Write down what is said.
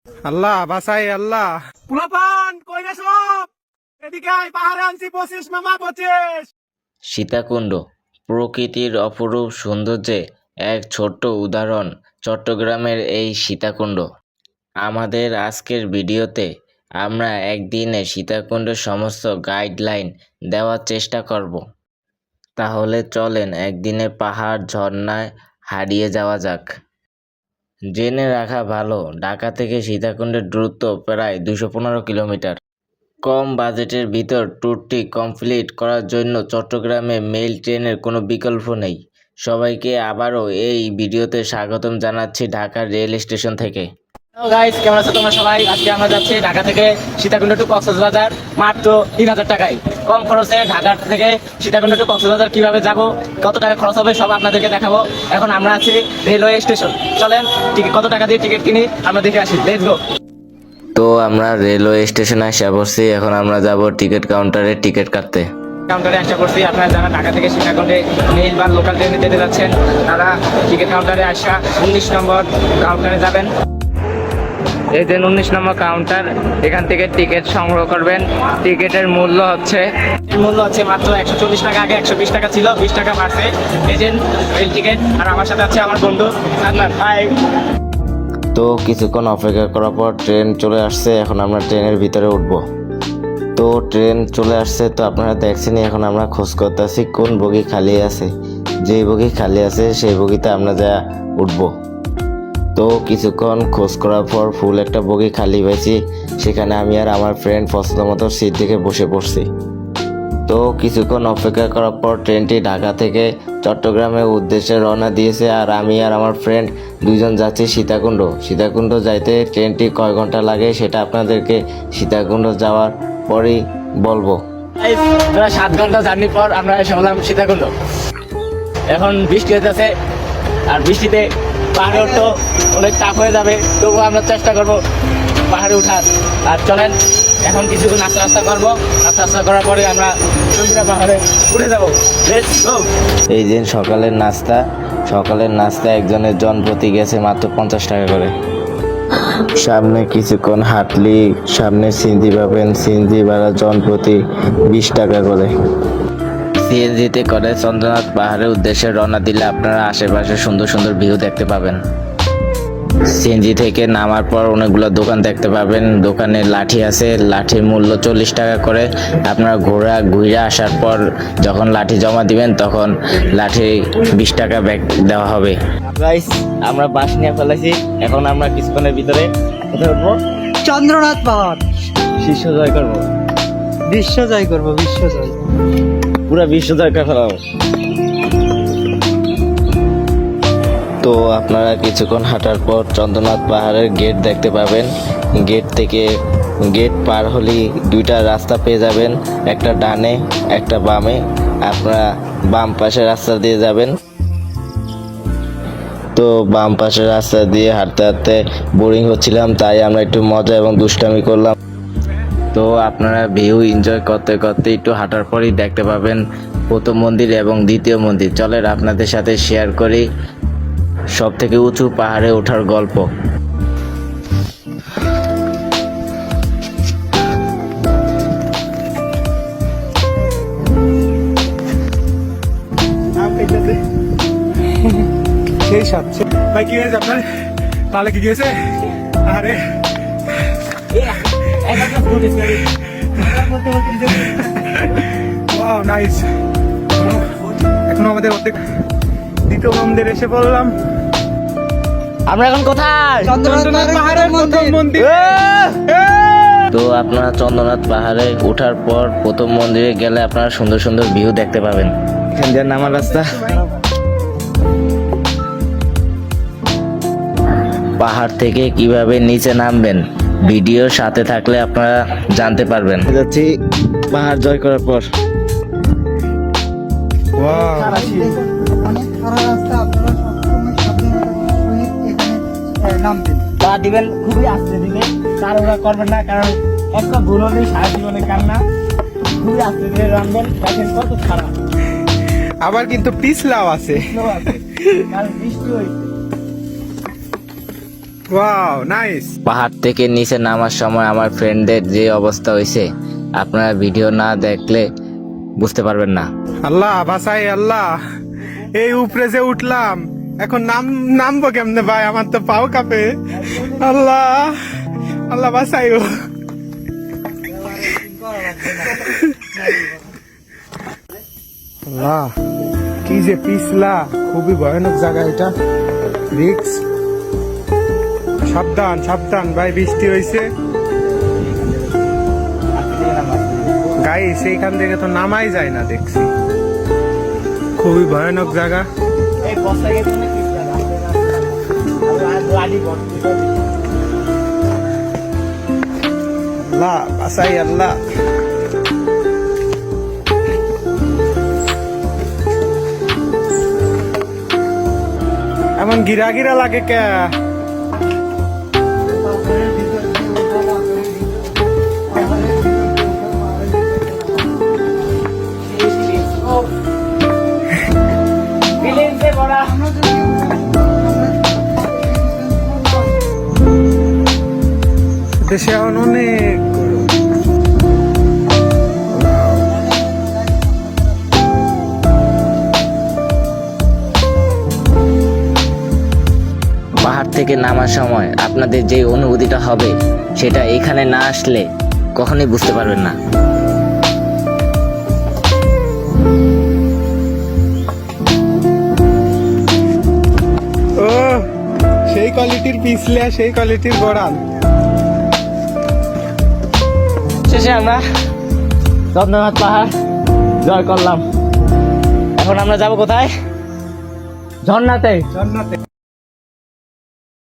আল্লাহ বাসাই আল্লাহ। পুলাপান কই রে সব? এদিকে আয়, পাহাড়ে আনছি 25 মামা 25। সীতাকুণ্ড প্রকৃতির অপরূপ সৌন্দর্যে এক ছোট্ট উদাহরণ চট্টগ্রামের এই সীতাকুণ্ড। আমাদের আজকের ভিডিওতে আমরা একদিনে সীতাকুণ্ডের সমস্ত গাইডলাইন দেওয়ার চেষ্টা করব। তাহলে চলেন একদিনে পাহাড় ঝর্ণায় হারিয়ে যাওয়া যাক। জেনে রাখা ভালো, ঢাকা থেকে সীতাকুণ্ডের দূরত্ব প্রায় 215 কিলোমিটার। কম বাজেটের ভিতর ট্যুরটি কমপ্লিট করার জন্য চট্টগ্রামে মেইল ট্রেনের কোনো বিকল্প নেই। সবাইকে আবারও এই ভিডিওতে স্বাগতম জানাচ্ছি ঢাকা রেল স্টেশন থেকে। গাইস, কেমন আছো তোমরা সবাই? আজকে আমরা যাচ্ছি ঢাকা থেকে সীতাকুণ্ড টু কক্সবাজার মাত্র 3000 টাকায়। কম খরচে ঢাকা থেকে সীতাকুণ্ড টু কক্সবাজার কিভাবে যাব, কত টাকা খরচ হবে সব আপনাদেরকে দেখাবো। এখন আমরা আছি রেলওয়ে স্টেশন। চলেন কত টাকা দিয়ে টিকিট কিনি আমরা দেখে আসি। Let's go. তো আমরা রেলওয়ে স্টেশনে এসে পড়ছি। এখন আমরা যাব টিকিট কাউন্টারে টিকিট কাটতে। কাউন্টারে আসা করছি। আপনারা যারা ঢাকা থেকে সীতাকুণ্ডে মেইল বা লোকাল ট্রেনে যেতে যাচ্ছেন তারা টিকিট কাউন্টারে আসা 19 নম্বর কাউন্টারে যাবেন। এই যে 19 নম্বর কাউন্টার, এখান থেকে টিকিট সংগ্রহ করবেন। টিকিটের মূল্য হচ্ছে মাত্র 140 টাকা। আগে 120 টাকা ছিল, 20 টাকা বাড়ছে। এই যে রেল টিকিট। আর আমার সাথে আছে আমার বন্ধু আদনান। হাই। তো কিছুক্ষণ অপেক্ষা করার পর ট্রেন চলে আসছে। এখন আমরা ট্রেনের ভিতরে উঠবো। তো ট্রেন চলে আসছে। তো আপনারা দেখছেনই, এখন আমরা খোঁজ করতেছি কোন বগি খালি আছে। যেই বগি খালি আছে সেই বগিতে আমরা যা উঠবো। তো কিছুক্ষণ খোঁজ করার পর ফুল একটা বগি খালি পাইছি। সেখানে আমি আর আমার ফ্রেন্ড পছন্দ মতো সিট থেকে বসে পড়ছি। তো কিছুক্ষণ অপেক্ষা করার পর ট্রেনটি ঢাকা থেকে চট্টগ্রামের উদ্দেশ্যে রওনা দিয়েছে। আর আমি আর আমার ফ্রেন্ড দুইজন যাচ্ছি সীতাকুণ্ড। সীতাকুণ্ড যাইতে ট্রেনটি কয় ঘন্টা লাগে সেটা আপনাদেরকে সীতাকুণ্ড যাওয়ার পরেই বলবো। 7 ঘন্টা জার্নির পর আমরা এসে হলাম সীতাকুণ্ড। এখন বৃষ্টি হইতেছে, আর বৃষ্টিতে পাহাড়ে উঠতে অনেক টাফ হয়ে যাবে। তবুও আমরা চেষ্টা করবো পাহাড়ে উঠার। আর চলেন এখন কিছুক্ষণ নাস্তা করবো। নাস্তা করার পরে আমরা পাহাড়ে উঠে যাবো। Let's go. এই দিন সকালের নাস্তা একজনের জন প্রতি গেছে মাত্র 50 টাকা করে। সামনে কিছুক্ষণ হাঁটলি সামনে সিএনজি পাবেন। সিএনজি ভাড়া জন প্রতি 20 টাকা করে। সিএনজিতে করে চন্দ্রনাথ পাহাড়ের উদ্দেশ্যে রওনা দিলে আপনারা আশেপাশে সুন্দর সুন্দর ভিউ দেখতে পাবেন। সিএনজি থেকে নামার পর অনেকগুলো দোকান দেখতে পাবেন। দোকানে লাঠি আছে, লাঠির মূল্য 40 টাকা করে। আপনারা ঘুরে আসার পর যখন লাঠি জমা দিবেন তখন লাঠি 20 টাকা ব্যাক দেওয়া হবে। গাইস, আমরা বাস নিয়ে ফেলেছি। এখন আমরা কিছুক্ষণের ভিতরে কোথায় উঠবো? চন্দ্রনাথ পাহাড়। শীর্ষ জয় করবো। বিশ্ব জয় করবো, বিশ্ব জয়। পুরা বিশ্ব জয় করে ফেলাবো। তো আপনারা কিছুক্ষণ হাঁটার পর চন্দ্রনাথ পাহাড়ের গেট দেখতে পাবেন। গেট পার হলেই দুইটা রাস্তা পেয়ে যাবেন, একটা ডানে একটা বামে। আপনারা বাম পাশের রাস্তা দিয়ে যাবেন। তো বাম পাশের রাস্তা দিয়ে হাঁটতে হাঁটতে বোরিং হচ্ছিলাম, তাই আমরা একটু মজা এবং দুষ্টামি করলাম। তো আপনারা ভিউ এনজয় করতে করতে একটু হাঁটার পরেই দেখতে পাবেন প্রথম মন্দির এবং দ্বিতীয় মন্দির। চলেন আপনাদের সাথে শেয়ার করি সব থেকে উঁচু পাহাড়ে ওঠার গল্প। সেই সাথে ভাই কি হয়েছে আপনার? তাহলে কি গিয়েছে? আরে ওয়াও, নাইস। এখন আমাদের অর্ধেক দ্বিতীয় মন্দির এসে পড়লাম। আমরা এখন কোথায়? চন্দ্রনাথ পাহাড়ের প্রথম মন্দির। তো আপনারা চন্দ্রনাথ পাহাড়ে ওঠার পর প্রথম মন্দিরে গেলে আপনারা সুন্দর সুন্দর ভিউ দেখতে পাবেন। এখান দিয়ে নামার রাস্তা। পাহাড় থেকে কিভাবে নিচে নামবেন ভিডিওর সাথে থাকলে আপনারা জানতে পারবেন। যাচ্ছি পাহাড় জয় করার পর। ওয়াও, অনেক খারাপ রাস্তা, আপনারা সবসময় সাবধানতার সহিত এখানে নামবেন। পা দিবেন, খুবই আস্তে দিবেন, তাড়াহুড়া করবেন না, কারণ একটা ভুল হলেই সারা জীবনে কান্না। খুবই আস্তে ধীরে নামবেন। দেখেন কত খারাপ আবার কিন্তু পিছলাও আছে। কারণ বৃষ্টি হয়েছে। Wow nice. পাহাড় থেকে নিচে নামার সময় আমার ফ্রেন্ডদের যে অবস্থা হয়েছে আপনারা ভিডিও না দেখলে বুঝতে পারবেন না। আল্লাহ বাসাই আল্লাহ, এই উপরে যে উঠলাম এখন নামবো কেমনে ভাই, আমার তো পাও কাঁপে। আল্লাহ আল্লাহ বাসাইও। আল্লাহ কি যে পিছলা, খুবই ভয়ানক জায়গা এটা, রিক্স। সাবধান সাবধান ভাই, বৃষ্টি হয়েছে। গাইস এইখান থেকে তো নামাই যায় না দেখছি, খুবই ভয়ানক জায়গা। আল্লাহ বাসাই আল্লাহ। এমন গিরা গিরা লাগে কে? দেশে এখন অনেক পাহাড় থেকে নামার সময় আপনাদের যে অনুভূতিটা হবে সেটা এখানে না আসলে কখনোই বুঝতে পারবেন না। ও সেই কোয়ালিটির পিছলে, সেই কোয়ালিটির গড়াল। শেষে আমরা চন্দ্রনাথ পাহাড় জয় করলাম। এখন আমরা যাব কোথায়? ঝর্ণাতে। জান্নাতে।